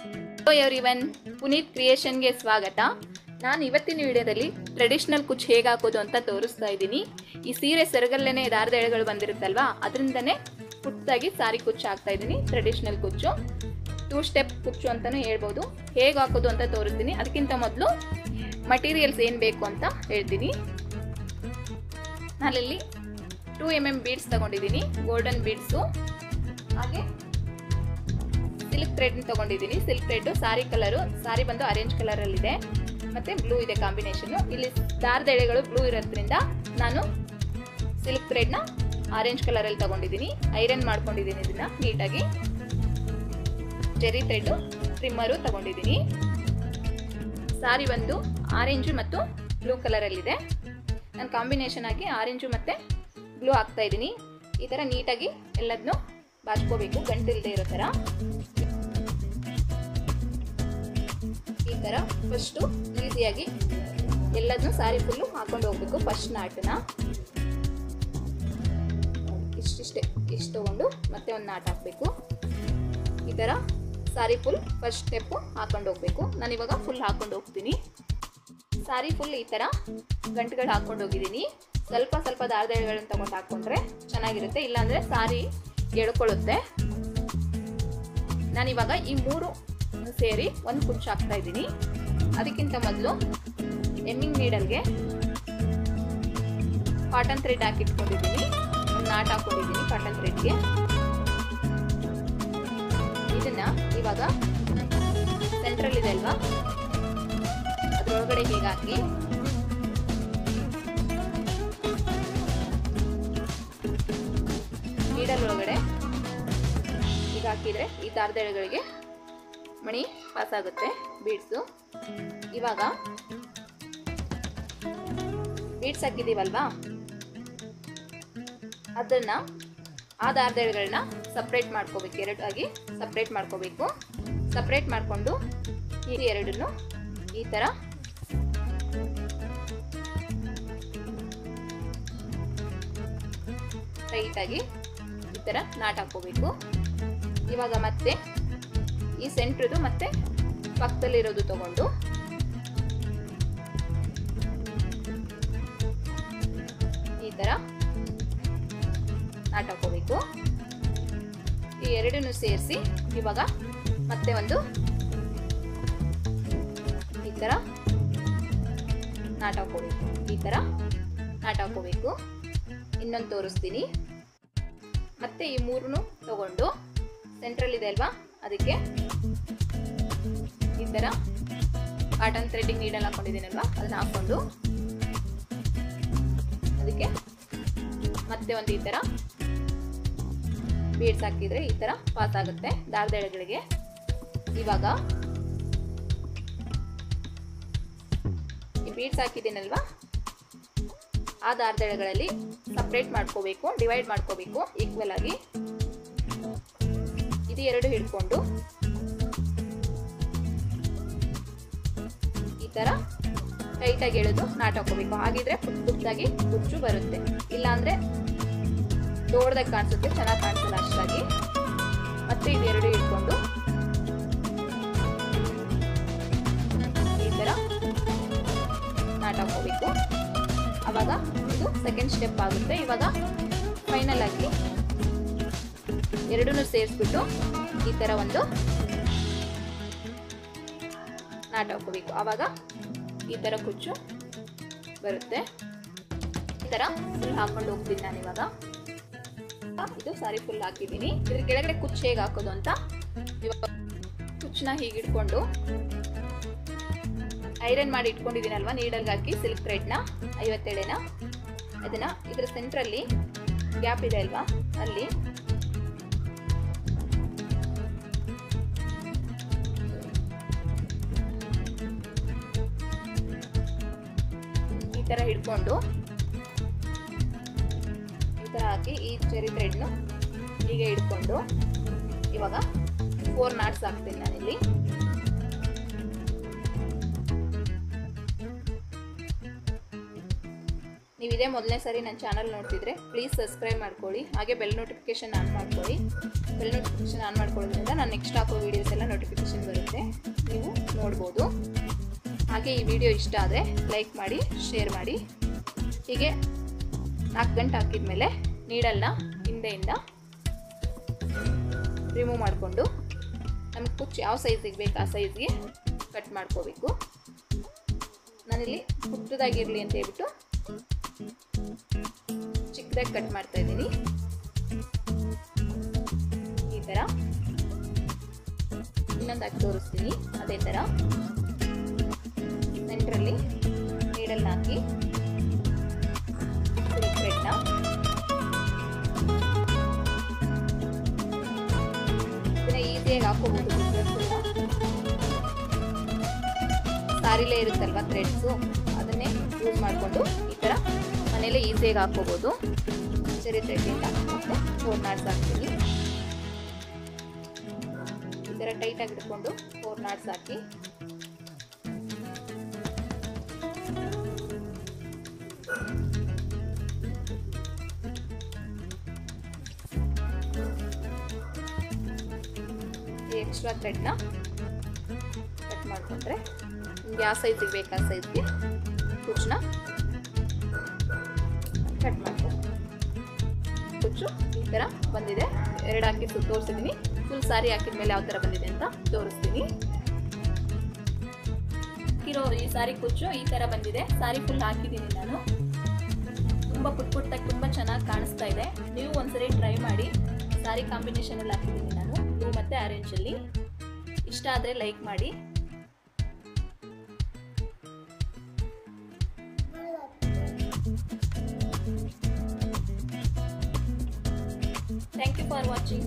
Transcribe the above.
Hello everyone, Puneeth ಕ್ರಿಯೇಷನ್ಗೆ ಸ್ವಾಗತ. ನಾನು ಇವತ್ತಿನ ವಿಡಿಯೋದಲ್ಲಿ ಟ್ರೆಡಿಷನಲ್ ಕುಚ್ಚು ಹೇಗೆ ಹಾಕೋದು ಅಂತ ತೋರಿಸ್ತಾ ಇದ್ದೀನಿ. ಈ ಸೀರೆ ಸೆರಗಲ್ಲೇನೆ ದಾರದ ಎಳೆಗಳು ಬಂದಿರುತ್ತಲ್ವಾ, ಅದರಿಂದನೇ ಪುಟ್ಟದಾಗಿ ಸಾರಿ ಕುಚ್ಚು ಹಾಕ್ತಾ ಇದ್ದೀನಿ. ಟ್ರೆಡಿಷನಲ್ ಕುಚ್ಚು 2 ಸ್ಟೆಪ್ ಕುಚ್ಚು ಅಂತಲೂ ಹೇಳ್ಬೋದು. ಹೇಗೆ ಹಾಕೋದು ಅಂತ ತೋರಿಸ್ತೀನಿ. ಅದಕ್ಕಿಂತ ಮೊದಲು ಮಟೀರಿಯಲ್ಸ್ ಏನು ಬೇಕು ಅಂತ ಹೇಳ್ತೀನಿ. ನಾನಲ್ಲಿ 2 mm ಬೀಡ್ಸ್ ತಗೊಂಡಿದ್ದೀನಿ, ಗೋಲ್ಡನ್ ಬೀಡ್ಸು. ಹಾಗೆ ಸಿಲ್ಕ್ ಥ್ರೆಡ್ ತಗೊಂಡಿದ್ದೀನಿ. ಸಿಲ್ಕ್ ಥ್ರೆಡ್ ಸಾರಿ ಕಲರು, ಸಾರಿ ಬಂದು ಆರೆಂಜ್ ಕಲರಲ್ಲಿದೆ ಮತ್ತು ಬ್ಲೂ ಇದೆ ಕಾಂಬಿನೇಷನ್ನು. ಇಲ್ಲಿ ದಾರದ ಎಳೆಗಳು ಬ್ಲೂ ಇರೋದ್ರಿಂದ ನಾನು ಸಿಲ್ಕ್ ಥ್ರೆಡ್ನ ಆರೆಂಜ್ ಕಲರಲ್ಲಿ ತಗೊಂಡಿದ್ದೀನಿ. ಐರನ್ ಮಾಡ್ಕೊಂಡಿದ್ದೀನಿ ಇದನ್ನು ನೀಟಾಗಿ. ಜೆರಿ ಥ್ರೆಡ್ಡು ಟ್ರಿಮ್ಮರು ತಗೊಂಡಿದ್ದೀನಿ. ಸಾರಿ ಬಂದು ಆರೆಂಜು ಮತ್ತು ಬ್ಲೂ ಕಲರಲ್ಲಿದೆ. ನಾನು ಕಾಂಬಿನೇಷನ್ ಆಗಿ ಆರೆಂಜು ಮತ್ತು ಬ್ಲೂ ಹಾಕ್ತಾ ಇದ್ದೀನಿ. ಈ ಥರ ನೀಟಾಗಿ ಎಲ್ಲದನ್ನೂ ಬಾಚ್ಕೋಬೇಕು, ಗಂಟಿಲ್ಲದೆ ಇರೋ ಥರ. ಈ ಥರ ಫಸ್ಟು ಈಸಿಯಾಗಿ ಎಲ್ಲದನ್ನೂ ಸಾರಿ ಫುಲ್ಲು ಹಾಕೊಂಡು ಹೋಗ್ಬೇಕು. ಫಸ್ಟ್ ನಾಟನ್ನ ಇಷ್ಟು ತಗೊಂಡು ಮತ್ತೆ ಒಂದು ನಾಟ್ ಹಾಕಬೇಕು. ಈ ಥರ ಸಾರಿ ಫುಲ್ ಫಸ್ಟ್ ಸ್ಟೆಪ್ಪು ಹಾಕೊಂಡು ಹೋಗಬೇಕು. ನಾನಿವಾಗ ಫುಲ್ ಹಾಕೊಂಡು ಹೋಗ್ತೀನಿ. ಸಾರಿ ಫುಲ್ ಈ ಥರ ಗಂಟುಗಳು ಹಾಕ್ಕೊಂಡು ಹೋಗಿದ್ದೀನಿ. ಸ್ವಲ್ಪ ಸ್ವಲ್ಪ ದಾರದ ಎಳೆಗಳನ್ನ ತಗೊಂಡು ಹಾಕ್ಕೊಂಡ್ರೆ ಚೆನ್ನಾಗಿರುತ್ತೆ, ಇಲ್ಲಾಂದರೆ ಸಾರಿ ಎಳ್ಕೊಳ್ಳುತ್ತೆ. ನಾನಿವಾಗ ಈ 3 ಸೇರಿ ಒಂದು ಕುಚ್ಚು ಹಾಕ್ತಾ ಇದ್ದೀನಿ. ಅದಕ್ಕಿಂತ ಮೊದಲು ಎಮ್ಮಿಂಗ್ ನೀಡಲ್ಗೆ ಕಾಟನ್ ಥ್ರೆಡ್ ಹಾಕಿಟ್ಕೊಂಡಿದ್ದೀನಿ. ಒಂದು ನಾಟ್ ಹಾಕ್ಕೊಂಡಿದ್ದೀನಿ ಕಾಟನ್ ಥ್ರೆಡ್ಗೆ. ಇದನ್ನು ಇವಾಗ ಸೆಂಟ್ರಲ್ ಇದೆ ಅಲ್ವಾ, ಅದರೊಳಗಡೆ ಹೀಗೆ ಹಾಕಿ ನೀಡಲ್ ಒಳಗಡೆ ಈಗ ಹಾಕಿದರೆ ಈ ದಾರದ ಎಳೆಗಳಿಗೆ ಮಣಿ ಪಾಸ್ ಆಗುತ್ತೆ, ಬೀಡ್ಸು. ಇವಾಗ ಬೀಡ್ಸ್ ಹಾಕಿದ್ದೀವಲ್ವಾ, ಅದನ್ನು ಆ ದಾರದ ಎಳೆಗಳನ್ನ ಸಪ್ರೇಟ್ ಮಾಡ್ಕೋಬೇಕು. ಎರಡಾಗಿ ಸಪ್ರೇಟ್ ಮಾಡ್ಕೋಬೇಕು. ಸಪ್ರೇಟ್ ಮಾಡಿಕೊಂಡು ಈ ಎರಡನ್ನು ಈ ಥರ ಟೈಟಾಗಿ ಈ ಥರ ನಾಟ್ ಹಾಕೋಬೇಕು. ಇವಾಗ ಮತ್ತೆ ಈ ಸೆಂಟ್ರದು ಮತ್ತೆ ಪಕ್ಕದಲ್ಲಿರೋದು ತಗೊಂಡು ಈ ಥರ ನಾಟ್ ಹಾಕೋಬೇಕು. ಈ ಎರಡನ್ನು ಸೇರಿಸಿ ಇವಾಗ ಮತ್ತೆ ಒಂದು ಈ ಥರ ನಾಟ್ ಹಾಕೋಬೇಕು. ಈ ಥರ ನಾಟ್ ಹಾಕೋಬೇಕು. ಇನ್ನೊಂದು ತೋರಿಸ್ತೀನಿ. ಮತ್ತೆ ಈ 3 ತಗೊಂಡು ಸೆಂಟ್ರಲ್ ಇದೆ ಅಲ್ವಾ, ಅದಕ್ಕೆ ಈ ಥರ ಕಾಟನ್ ಥ್ರೆಡ್ಡಿಂಗ್ ನೀಡಲ್ ಹಾಕೊಂಡಿದ್ದೀನಲ್ವಾ, ಅದನ್ನ ಹಾಕ್ಕೊಂಡು ಅದಕ್ಕೆ ಮತ್ತೆ ಒಂದು ಈ ಥರ ಬೀಡ್ಸ್ ಹಾಕಿದರೆ ಈ ಥರ ಪಾಸ್ ಆಗುತ್ತೆ ದಾರದ ಎಳೆಗಳಿಗೆ. ಇವಾಗ ಈ ಬೀಡ್ಸ್ ಹಾಕಿದ್ದೀನಲ್ವಾ, ಆ ದಾರದ ಎಳೆಗಳಲ್ಲಿ ಸಪ್ರೇಟ್ ಮಾಡ್ಕೋಬೇಕು, ಡಿವೈಡ್ ಮಾಡ್ಕೋಬೇಕು ಈಕ್ವಲ್ ಆಗಿ. ಇದು 2 ಹಿಡ್ಕೊಂಡು ಈ ಥರ ಟೈಟಾಗಿ ಎಳೆದು ನಾಟ್ ಹಾಕೋಬೇಕು. ಹಾಗಿದ್ರೆ ಪುಟ್ಟದಾಗಿ ಕುಚ್ಚು ಬರುತ್ತೆ, ಇಲ್ಲಾಂದರೆ ದೊಡ್ಡದಾಗಿ ಕಾಣಿಸುತ್ತೆ, ಚೆನ್ನಾಗಿ ಕಾಣಿಸಲ್ಲ ಅಷ್ಟಾಗಿ. ಮತ್ತೆ ಇದು 2 ಹಿಡ್ಕೊಂಡು ಈ ಥರ ನಾಟ್ ಹಾಕೋಬೇಕು. ಆವಾಗ ಇದು ಸೆಕೆಂಡ್ ಸ್ಟೆಪ್ ಆಗುತ್ತೆ. ಇವಾಗ ಫೈನಲ್ ಆಗಿ ಎರಡನ್ನೂ ಸೇರಿಸ್ಬಿಟ್ಟು ಈ ಥರ ಒಂದು ನಾಟ್ ಹಾಕೋಬೇಕು. ಆವಾಗ ಈ ಥರ ಕುಚ್ಚು ಬರುತ್ತೆ. ಈ ಥರ ಫುಲ್ ಹಾಕೊಂಡು ಹೋಗ್ತೀನಿ ನಾನಿವಾಗ. ಇದು ಸಾರಿ ಫುಲ್ ಹಾಕಿದ್ದೀನಿ. ಇದ್ರ ಕೆಳಗಡೆ ಕುಚ್ಚು ಹೇಗೆ ಹಾಕೋದು ಅಂತ ಇವಾಗ ಕುಚ್ಚನ್ನ ಹೀಗೆ ಇಟ್ಕೊಂಡು ಐರನ್ ಮಾಡಿ ಇಟ್ಕೊಂಡಿದ್ದೀನಲ್ವ, ನೀಡಲ್ಗೆ ಹಾಕಿ ಸಿಲ್ಕ್ ಥ್ರೆಡ್ನ 50 ಎಳೆನ ಅದನ್ನು ಇದರ ಸೆಂಟ್ರಲ್ಲಿ ಗ್ಯಾಪ್ ಇದೆ ಅಲ್ವಾ, ಅಲ್ಲಿ ಈ ಥರ ಹಿಡ್ಕೊಂಡು ಈ ಥರ ಹಾಕಿ ಈ ಚೆರಿ ಥ್ರೆಡ್ನು ಹೀಗೆ ಹಿಡ್ಕೊಂಡು ಇವಾಗ 4 ನಾಟ್ಸ್ ಹಾಕ್ತೀನಿ ನಾನಿಲ್ಲಿ. ನೀವು ಇದೇ ಮೊದಲನೇ ಸಾರಿ ನನ್ನ ಚಾನಲ್ ನೋಡ್ತಿದ್ರೆ ಪ್ಲೀಸ್ ಸಬ್ಸ್ಕ್ರೈಬ್ ಮಾಡ್ಕೊಳ್ಳಿ, ಹಾಗೆ ಬೆಲ್ ನೋಟಿಫಿಕೇಷನ್ ಆನ್ ಮಾಡ್ಕೊಳ್ಳಿ. ಬೆಲ್ ನೋಟಿಫಿಕೇಷನ್ ಆನ್ ಮಾಡ್ಕೊಳ್ಳೋದ್ರಿಂದ ನಾನು ನೆಕ್ಸ್ಟ್ ಹಾಕೋ ವೀಡಿಯೋಸ್ ಎಲ್ಲ ನೋಟಿಫಿಕೇಷನ್ ಬರುತ್ತೆ. ಮಾಡ್ಬೋದು. ಹಾಗೆ ಈ ವಿಡಿಯೋ ಇಷ್ಟ ಆದರೆ ಲೈಕ್ ಮಾಡಿ, ಶೇರ್ ಮಾಡಿ. ಹೀಗೆ 4 ಗಂಟೆ ಹಾಕಿದ್ಮೇಲೆ ನೀಡಲ್ನ ಹಿಂದೆಯಿಂದ ರಿಮೂವ್ ಮಾಡಿಕೊಂಡು ನಮಗೆ ಕುಚ್ಚು ಯಾವ ಸೈಜಿಗೆ ಬೇಕು ಆ ಸೈಜ್ಗೆ ಕಟ್ ಮಾಡ್ಕೋಬೇಕು. ನಾನಿಲ್ಲಿ ಪುಟ್ಟದಾಗಿರಲಿ ಅಂತ ಹೇಳ್ಬಿಟ್ಟು ಚಿಕ್ಕದಾಗಿ ಕಟ್ ಮಾಡ್ತಾ ಇದ್ದೀನಿ. ಈ ಥರ ಇನ್ನೊಂದು ಹಾಕಿ ತೋರಿಸ್ತೀನಿ. ಅದೇ ಥರ ಸೆಂಟ್ರಲ್ಲಿ ನೀಡಲ್ನ ಹಾಕಿ ಥ್ರೆಡ್ನ ಇದನ್ನ ಈಸಿಯಾಗಿ ಹಾಕೋಬಹುದು. ಸಾರಿಲೇ ಇರುತ್ತಲ್ವ ಥ್ರೆಡ್ಸು, ಅದನ್ನೇ ಯೂಸ್ ಮಾಡಿಕೊಂಡು ಈ ಥರ ಮನೇಲೆ ಈಸಿಯಾಗಿ ಹಾಕೋಬೋದು. ಚೆರಿ ಥ್ರೆಡ್ಡಿಂದ ಮತ್ತು 4 ನಾಟ್ಸ್ ಹಾಕ್ತೀನಿ. ಈ ಥರ ಟೈಟಾಗಿ ಹಿಡ್ಕೊಂಡು 4 ನಾಟ್ಸ್ ಹಾಕಿ ಎಕ್ಸ್ಟ್ರಾ ಥ್ರೆಡ್ನ ಕಟ್ ಮಾಡಿಕೊಂಡ್ರೆ ನಿಮ್ಗೆ ಯಾವ ಸೈಜಿಗೆ ಬೇಕು ಆ ಸೈಜ್ಗೆ ಕುಚ್ಚನ್ನ ಕಟ್ ಮಾಡ್ಕೊಂಡು ಕುಚ್ಚು ಈ ಥರ ಬಂದಿದೆ. 2 ಹಾಕಿ ತೋರಿಸಿದ್ದೀನಿ. ಫುಲ್ ಸಾರಿ ಹಾಕಿದ್ಮೇಲೆ ಯಾವ ಥರ ಬಂದಿದೆ ಅಂತ ತೋರಿಸ್ತೀನಿ. ಈ ಸಾರಿ ಕುಚ್ಚು ಈ ಥರ ಬಂದಿದೆ. ಸಾರಿ ಫುಲ್ ಹಾಕಿದ್ದೀನಿ ನಾನು. ತುಂಬ ಪುಟ್ಟಾಗಿ ತುಂಬ ಚೆನ್ನಾಗಿ ಕಾಣಿಸ್ತಾ ಇದೆ. ನೀವು ಒಂದ್ಸರಿ ಟ್ರೈ ಮಾಡಿ. ಸಾರಿ ಕಾಂಬಿನೇಷನಲ್ಲಿ ಹಾಕಿದ್ದೀನಿ ನಾನು, ಬ್ಲೂ ಮತ್ತು ಆರೆಂಜಲ್ಲಿ. ಇಷ್ಟ ಆದರೆ ಲೈಕ್ ಮಾಡಿ. Thank you for watching.